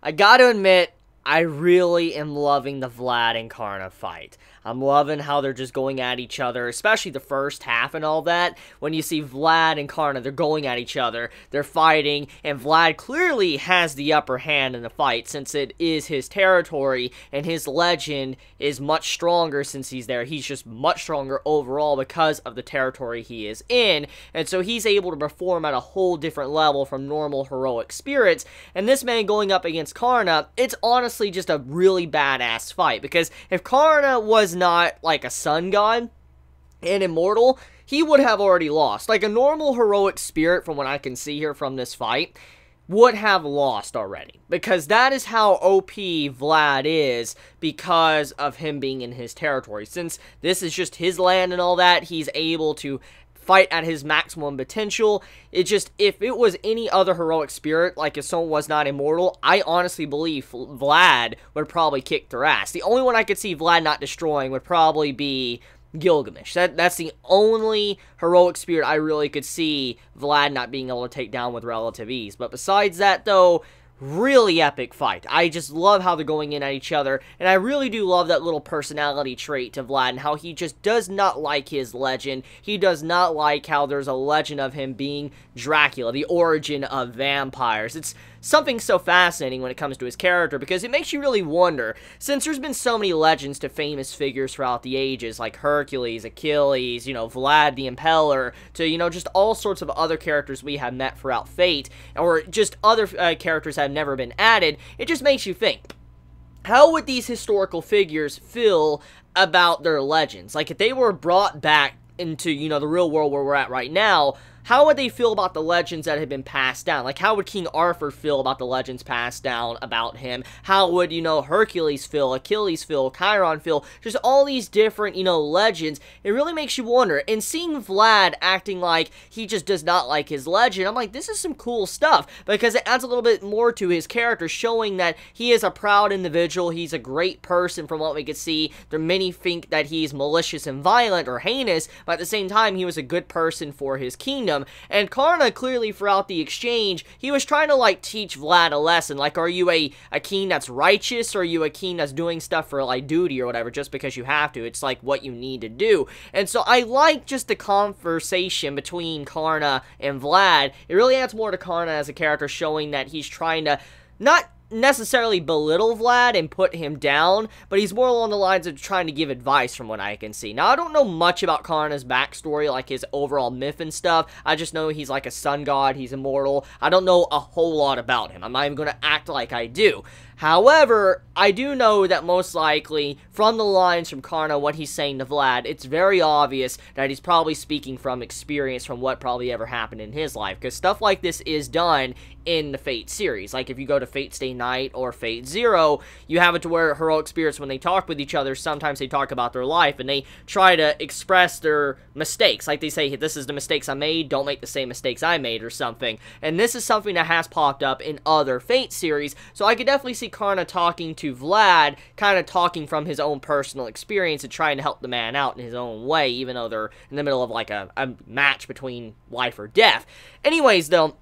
I gotta admit, I really am loving the Vlad and Karna fight. I'm loving how they're just going at each other, especially the first half and all that. When you see Vlad and Karna, they're going at each other, they're fighting, and Vlad clearly has the upper hand in the fight since it is his territory, and his legend is much stronger since he's there. He's just much stronger overall because of the territory he is in, and so he's able to perform at a whole different level from normal heroic spirits, and this man going up against Karna, it's honestly just a really badass fight, because if Karna was not like a sun god and immortal, he would have already lost. Like a normal heroic spirit, from what I can see here from this fight, would have lost already, because that is how OP Vlad is because of him being in his territory. Since this is just his land and all that, he's able to fight at his maximum potential. It just, if it was any other heroic spirit, like if someone was not immortal, I honestly believe Vlad would probably kick their ass. The only one I could see Vlad not destroying would probably be Gilgamesh. That's the only heroic spirit I really could see Vlad not being able to take down with relative ease. But besides that, though, really epic fight. I just love how they're going in at each other, and I really do love that little personality trait to Vlad and how he just does not like his legend. He does not like how there's a legend of him being Dracula, the origin of vampires. It's something so fascinating when it comes to his character, because it makes you really wonder, since there's been so many legends to famous figures throughout the ages, like Hercules, Achilles, you know, Vlad the Impaler, to, you know, just all sorts of other characters we have met throughout Fate, or just other characters that have never been added. It just makes you think, how would these historical figures feel about their legends? Like, if they were brought back into, you know, the real world where we're at right now, how would they feel about the legends that had been passed down? Like, how would King Arthur feel about the legends passed down about him? How would, you know, Hercules feel, Achilles feel, Chiron feel? Just all these different, you know, legends. It really makes you wonder. And seeing Vlad acting like he just does not like his legend, I'm like, this is some cool stuff, because it adds a little bit more to his character, showing that he is a proud individual, he's a great person from what we could see. There many think that he's malicious and violent or heinous, but at the same time, he was a good person for his kingdom. And Karna, clearly throughout the exchange, he was trying to, like, teach Vlad a lesson. Like, are you a king that's righteous, or are you a king that's doing stuff for, like, duty or whatever, just because you have to? It's, like, what you need to do. And so I like just the conversation between Karna and Vlad. It really adds more to Karna as a character, showing that he's trying to not necessarily belittle Vlad and put him down, but he's more along the lines of trying to give advice from what I can see. Now, I don't know much about Karna's backstory, like his overall myth and stuff. I just know he's like a sun god, he's immortal. I don't know a whole lot about him. I'm not even going to act like I do. However, I do know that most likely, from the lines from Karna, what he's saying to Vlad, it's very obvious that he's probably speaking from experience from what probably ever happened in his life, because stuff like this is done in the Fate series. Like, if you go to Fate Stay Night or Fate Zero, you have it to where heroic spirits, when they talk with each other, sometimes they talk about their life, and they try to express their mistakes. Like, they say, hey, this is the mistakes I made, don't make the same mistakes I made, or something. And this is something that has popped up in other Fate series, so I could definitely see Karna talking to Vlad, kind of talking from his own personal experience and trying to help the man out in his own way, even though they're in the middle of, like, a match between life or death. Anyways, though,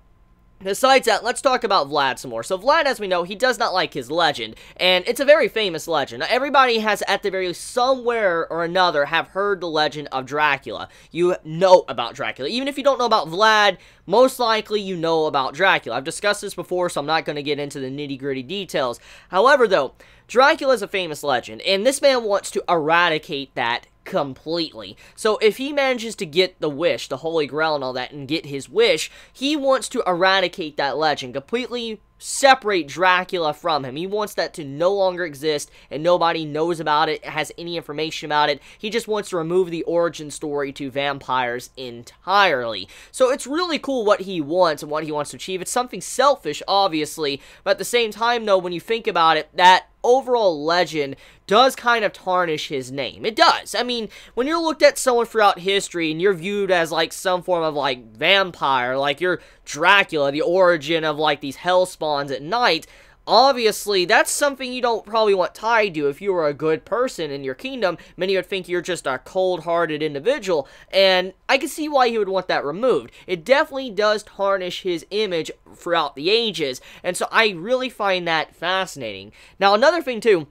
besides that, let's talk about Vlad some more. So Vlad, as we know, he does not like his legend, and it's a very famous legend. Everybody has, at the very least, somewhere or another, have heard the legend of Dracula. You know about Dracula. Even if you don't know about Vlad, most likely you know about Dracula. I've discussed this before, so I'm not going to get into the nitty-gritty details. However, though, Dracula is a famous legend, and this man wants to eradicate that completely. So if he manages to get the wish, the Holy Grail and all that, and get his wish, he wants to eradicate that legend, completely separate Dracula from him. He wants that to no longer exist, and nobody knows about it, has any information about it. He just wants to remove the origin story to vampires entirely. So it's really cool what he wants and what he wants to achieve. It's something selfish, obviously, but at the same time, though, when you think about it, that overall legend does kind of tarnish his name. It does. I mean, when you're looked at someone throughout history and you're viewed as, like, some form of, like, vampire, like you're Dracula, the origin of, like, these hell spawns at night, obviously, that's something you don't probably want tied to if you were a good person in your kingdom. Many would think you're just a cold-hearted individual, and I can see why he would want that removed. It definitely does tarnish his image throughout the ages, and so I really find that fascinating. Now, another thing, too,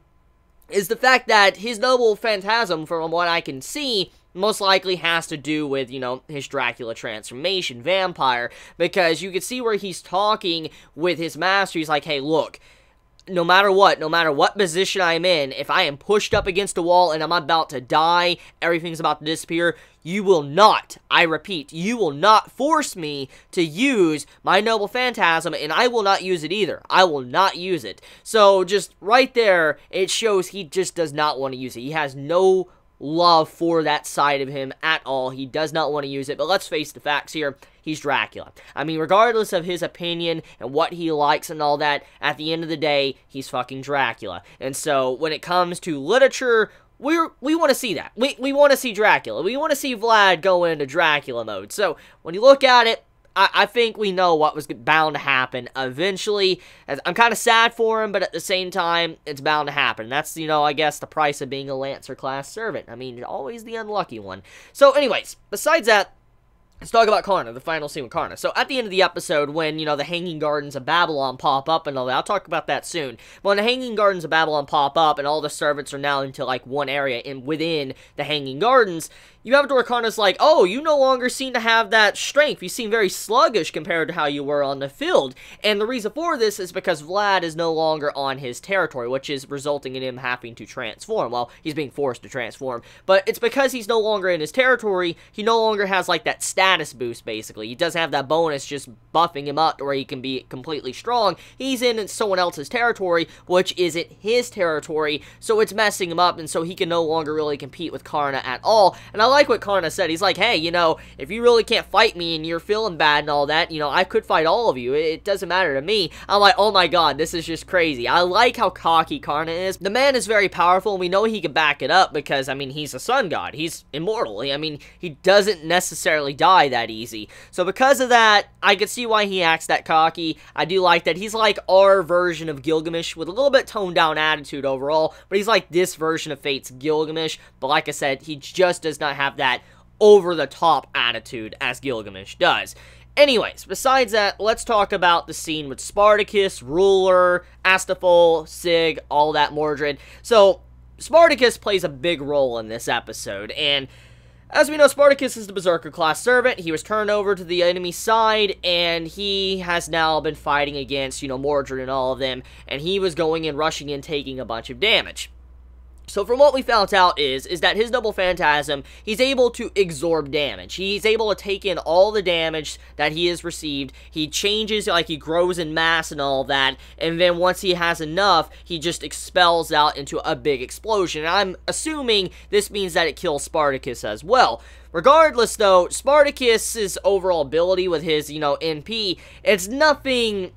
is the fact that his noble phantasm, from what I can see, most likely has to do with, you know, his Dracula transformation, vampire, because you can see where he's talking with his master. He's like, hey, look, no matter what position I'm in, if I am pushed up against a wall and I'm about to die, everything's about to disappear, you will not, I repeat, you will not force me to use my noble phantasm, and I will not use it either. I will not use it. So, just right there, it shows he just does not want to use it. He has no love for that side of him at all. He does not want to use it, but let's face the facts here. He's Dracula. I mean, regardless of his opinion and what he likes and all that, at the end of the day, he's fucking Dracula. And so, when it comes to literature, we want to see that. We want to see Dracula. We want to see Vlad go into Dracula mode. So, when you look at it, I think we know what was bound to happen eventually. I'm kind of sad for him, but at the same time, it's bound to happen. That's, you know, I guess the price of being a Lancer class servant. I mean, always the unlucky one. So, anyways, besides that, let's talk about Karna, the final scene with Karna. So, at the end of the episode, when, you know, the Hanging Gardens of Babylon pop up and all that, I'll talk about that soon. But when the Hanging Gardens of Babylon pop up and all the servants are now into, like, one area within the Hanging Gardens, you have it where Karna's like, oh, you no longer seem to have that strength. You seem very sluggish compared to how you were on the field. And the reason for this is because Vlad is no longer on his territory, which is resulting in him having to transform. Well, he's being forced to transform. But it's because he's no longer in his territory, he no longer has, like, that status boost, basically. He doesn't have that bonus just buffing him up where he can be completely strong. He's in someone else's territory, which isn't his territory, so it's messing him up, and so he can no longer really compete with Karna at all. And I like what Karna said. He's like, hey, you know, if you really can't fight me and you're feeling bad and all that, you know, I could fight all of you. It doesn't matter to me. I'm like, oh my god, this is just crazy. I like how cocky Karna is. The man is very powerful, and we know he can back it up because, I mean, he's a sun god. He's immortal. I mean, he doesn't necessarily die that easy. So because of that, I can see why he acts that cocky. I do like that. He's like our version of Gilgamesh with a little bit toned down attitude overall, but he's like this version of Fate's Gilgamesh. But like I said, he just does not have that over-the-top attitude as Gilgamesh does. Anyways, besides that, let's talk about the scene with Spartacus, Ruler, Astaphyl, Sig, all that Mordred. So, Spartacus plays a big role in this episode, and as we know, Spartacus is the Berserker class servant. He was turned over to the enemy side, and he has now been fighting against, you know, Mordred and all of them, and he was going in, rushing in, taking a bunch of damage. So from what we found out is that his Noble Phantasm, he's able to absorb damage. He's able to take in all the damage that he has received. He changes, like he grows in mass and all that, and then once he has enough, he just expels out into a big explosion. And I'm assuming this means that it kills Spartacus as well. Regardless, though, Spartacus's overall ability with his, you know, NP, it's nothing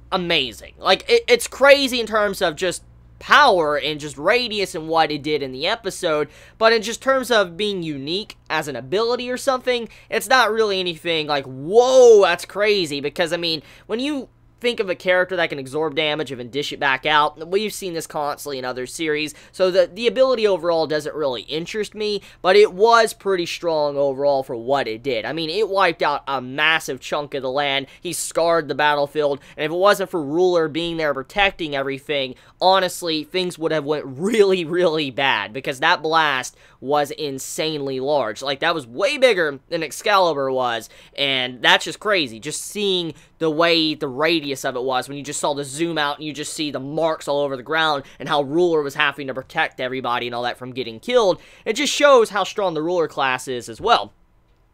amazing. Like, it's crazy in terms of just power and just radius and what it did in the episode, but in just terms of being unique as an ability or something, it's not really anything like, whoa, that's crazy, because, I mean, when you think of a character that can absorb damage and then dish it back out, we've seen this constantly in other series, so the ability overall doesn't really interest me, but it was pretty strong overall for what it did. I mean, it wiped out a massive chunk of the land, he scarred the battlefield, and if it wasn't for Ruler being there protecting everything, honestly, things would have went really, really bad, because that blast was insanely large. Like, that was way bigger than Excalibur was, and that's just crazy, just seeing the way the radius of it was, when you just saw the zoom out and you just see the marks all over the ground and how Ruler was having to protect everybody and all that from getting killed. It just shows how strong the Ruler class is as well.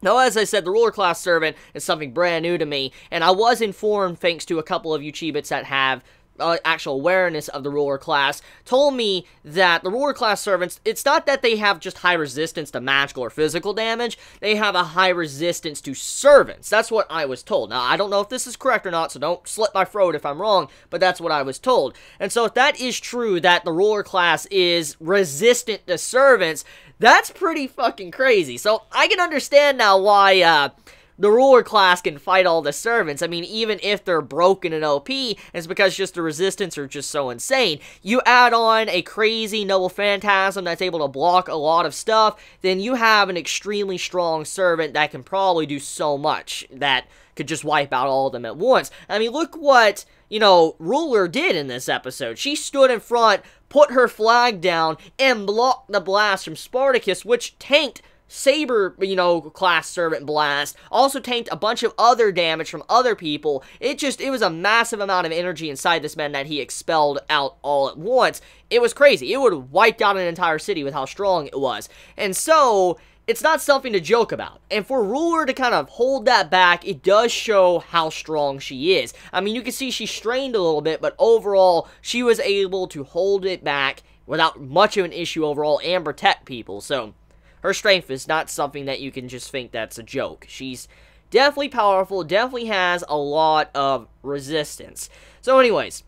Now, as I said, the Ruler class servant is something brand new to me, and I was informed thanks to a couple of YouTubers that have actual awareness of the Ruler class, told me that the Ruler class servants, it's not that they have just high resistance to magical or physical damage, they have a high resistance to servants. That's what I was told. Now, I don't know if this is correct or not, so don't slit my throat if I'm wrong, but that's what I was told. And so if that is true, that the Ruler class is resistant to servants, that's pretty fucking crazy. So I can understand now why, the ruler class can fight all the servants. I mean, even if they're broken and OP, it's because just the resistance are just so insane. You add on a crazy Noble Phantasm that's able to block a lot of stuff, then you have an extremely strong servant that can probably do so much that could just wipe out all of them at once. I mean, look what, Ruler did in this episode. She stood in front, put her flag down, and blocked the blast from Spartacus, which tanked Saber, class servant blast, also tanked a bunch of other damage from other people. It was a massive amount of energy inside this man that he expelled out all at once. It was crazy. It would have wiped out an entire city with how strong it was. And so, it's not something to joke about. And for Ruler to kind of hold that back, it does show how strong she is. I mean, you can see she strained a little bit, but overall, she was able to hold it back without much of an issue overall and protect people. So, her strength is not something that you can just think that's a joke. She's definitely powerful, definitely has a lot of resistance. So anyways,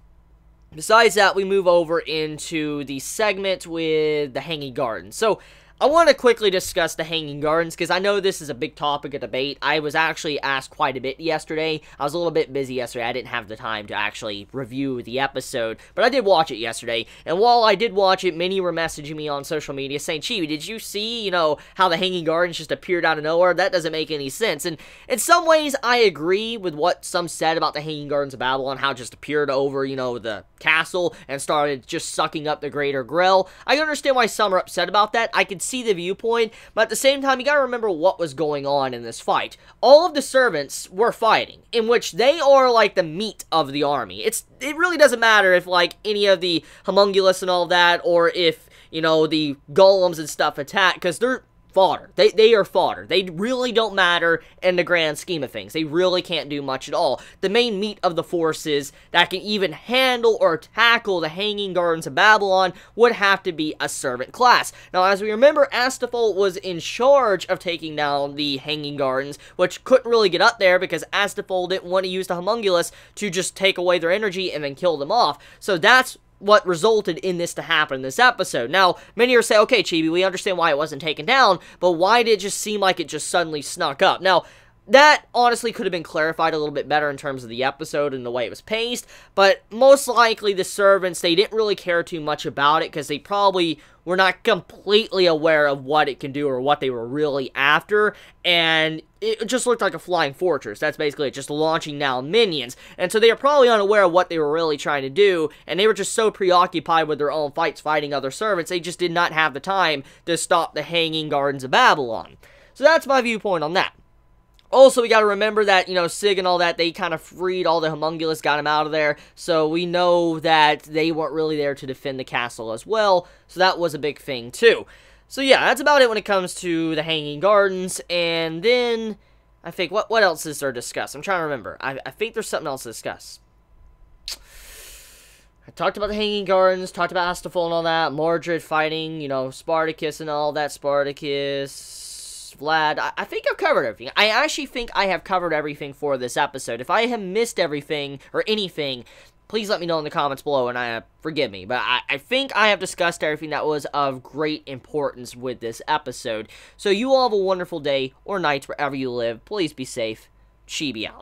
besides that, we move over into the segment with the Hanging Gardens. So, I want to quickly discuss the Hanging Gardens, because I know this is a big topic of debate. I was actually asked quite a bit yesterday. I was a little bit busy yesterday. I didn't have the time to actually review the episode, but I did watch it yesterday. And while I did watch it, many were messaging me on social media saying, Chibi, did you see, how the Hanging Gardens just appeared out of nowhere? That doesn't make any sense. And in some ways, I agree with what some said about the Hanging Gardens of Babylon, how it just appeared over, the castle and started just sucking up the Greater Grell. I understand why some are upset about that. I could see the viewpoint, but at the same time, you gotta remember what was going on in this fight. All of the servants were fighting, in which they are like the meat of the army. It really doesn't matter if like any of the homunculus and all that, or if, the golems and stuff attack, because they're fodder. They are fodder. They really don't matter in the grand scheme of things. They really can't do much at all. The main meat of the forces that can even handle or tackle the Hanging Gardens of Babylon would have to be a servant class. Now, as we remember, Astaphyl was in charge of taking down the Hanging Gardens, which couldn't really get up there because Astaphyl didn't want to use the homunculus to just take away their energy and then kill them off. So that's what resulted in this to happen in this episode. Now, many are saying, okay, Chibi, we understand why it wasn't taken down, but why did it just seem like it just suddenly snuck up? Now, that honestly could have been clarified a little bit better in terms of the episode and the way it was paced, but most likely the servants, they didn't really care too much about it because they probably were not completely aware of what it can do or what they were really after, and it just looked like a flying fortress. That's basically it, just launching now minions. And so they are probably unaware of what they were really trying to do, and they were just so preoccupied with their own fights fighting other servants, they just did not have the time to stop the Hanging Gardens of Babylon. So that's my viewpoint on that. Also, we gotta remember that, Sig and all that, they kind of freed all the homunculus, got him out of there, so we know that they weren't really there to defend the castle as well, so that was a big thing, too. So yeah, that's about it when it comes to the Hanging Gardens, and then, I think, what else is there to discuss? I'm trying to remember. I think there's something else to discuss. I talked about the Hanging Gardens, talked about Astaphyl and all that, Mordred fighting, Spartacus and all that, Spartacus, Vlad. I think I've covered everything. I actually think I have covered everything for this episode. If I have missed everything or anything, please let me know in the comments below, and forgive me. But I think I have discussed everything that was of great importance with this episode. So you all have a wonderful day or night wherever you live. Please be safe. Chibi out.